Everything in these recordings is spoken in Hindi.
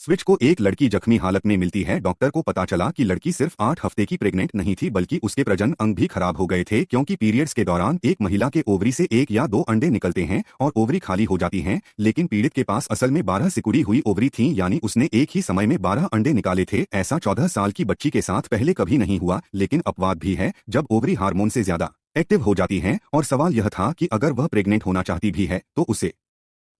स्विच को एक लड़की जख्मी हालत में मिलती है। डॉक्टर को पता चला कि लड़की सिर्फ 8 हफ्ते की प्रेग्नेंट नहीं थी बल्कि उसके प्रजनन अंग भी खराब हो गए थे, क्योंकि पीरियड्स के दौरान एक महिला के ओवरी से 1 या 2 अंडे निकलते हैं और ओवरी खाली हो जाती हैं। लेकिन पीड़ित के पास असल में 12 सिकुड़ी हुई ओवरी थी, यानी उसने एक ही समय में 12 अंडे निकाले थे। ऐसा 14 साल की बच्ची के साथ पहले कभी नहीं हुआ। लेकिन अपवाद भी है जब ओवरी हार्मोन से ज्यादा एक्टिव हो जाती हैं, और सवाल यह था कि अगर वह प्रेग्नेंट होना चाहती भी है तो उसे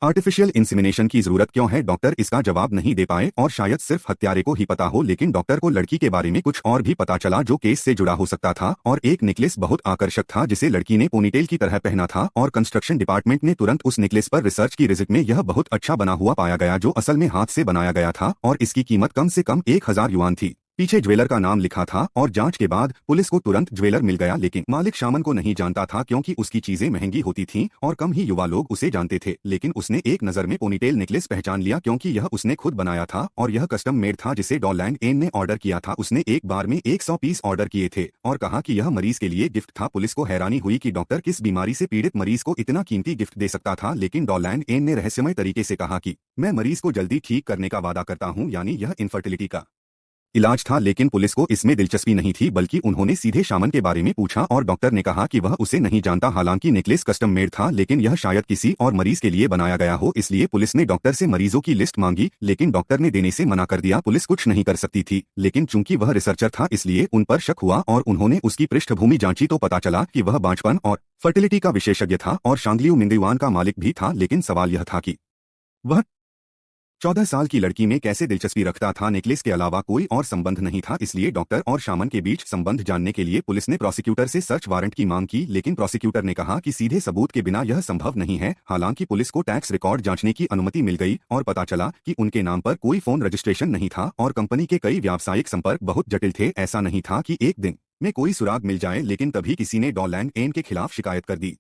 आर्टिफिशियल इंसेमिनेशन की जरूरत क्यों है। डॉक्टर इसका जवाब नहीं दे पाए और शायद सिर्फ हत्यारे को ही पता हो, लेकिन डॉक्टर को लड़की के बारे में कुछ और भी पता चला जो केस से जुड़ा हो सकता था। और एक नेकलेस बहुत आकर्षक था जिसे लड़की ने पोनीटेल की तरह पहना था, और कंस्ट्रक्शन डिपार्टमेंट ने तुरंत उस नेकलेस पर रिसर्च की। रिजल्ट में यह बहुत अच्छा बना हुआ पाया गया जो असल में हाथ से बनाया गया था, और इसकी कीमत कम से कम 1000 युआन थी। पीछे ज्वेलर का नाम लिखा था और जांच के बाद पुलिस को तुरंत ज्वेलर मिल गया, लेकिन मालिक शामन को नहीं जानता था क्योंकि उसकी चीजें महंगी होती थीं और कम ही युवा लोग उसे जानते थे। लेकिन उसने एक नजर में पोनीटेल नेकलेस पहचान लिया क्योंकि यह उसने खुद बनाया था और यह कस्टम मेड था जिसे डॉलैंड एन ने ऑर्डर किया था। उसने एक बार में 100 पीस ऑर्डर किए थे और कहा कि यह मरीज के लिए गिफ्ट था। पुलिस को हैरानी हुई कि डॉक्टर किस बीमारी से पीड़ित मरीज को इतना कीमती गिफ्ट दे सकता था, लेकिन डॉलैंड एन ने रहस्यमय तरीके से कहा कि मैं मरीज को जल्दी ठीक करने का वादा करता हूँ, यानी यह इनफर्टिलिटी का इलाज था। लेकिन पुलिस को इसमें दिलचस्पी नहीं थी, बल्कि उन्होंने सीधे शामन के बारे में पूछा और डॉक्टर ने कहा कि वह उसे नहीं जानता। हालांकि नेकलेस कस्टम मेड था, लेकिन यह शायद किसी और मरीज के लिए बनाया गया हो। इसलिए पुलिस ने डॉक्टर से मरीजों की लिस्ट मांगी, लेकिन डॉक्टर ने देने से मना कर दिया। पुलिस कुछ नहीं कर सकती थी, लेकिन चूंकि वह रिसर्चर था इसलिए उन पर शक हुआ और उन्होंने उसकी पृष्ठभूमि जांची तो पता चला कि वह बांझपन और फर्टिलिटी का विशेषज्ञ था और शांगलियू मिंगयुआन का मालिक भी था। लेकिन सवाल यह था कि वह 14 साल की लड़की में कैसे दिलचस्पी रखता था। नेकलेस के अलावा कोई और संबंध नहीं था, इसलिए डॉक्टर और शामन के बीच संबंध जानने के लिए पुलिस ने प्रोसिक्यूटर से सर्च वारंट की मांग की, लेकिन प्रोसिक्यूटर ने कहा कि सीधे सबूत के बिना यह संभव नहीं है। हालांकि पुलिस को टैक्स रिकॉर्ड जांचने की अनुमति मिल गई और पता चला कि उनके नाम पर कोई फोन रजिस्ट्रेशन नहीं था और कंपनी के कई व्यावसायिक संपर्क बहुत जटिल थे। ऐसा नहीं था कि एक दिन में कोई सुराग मिल जाए, लेकिन तभी किसी ने डॉलैंड एन के खिलाफ शिकायत कर दी।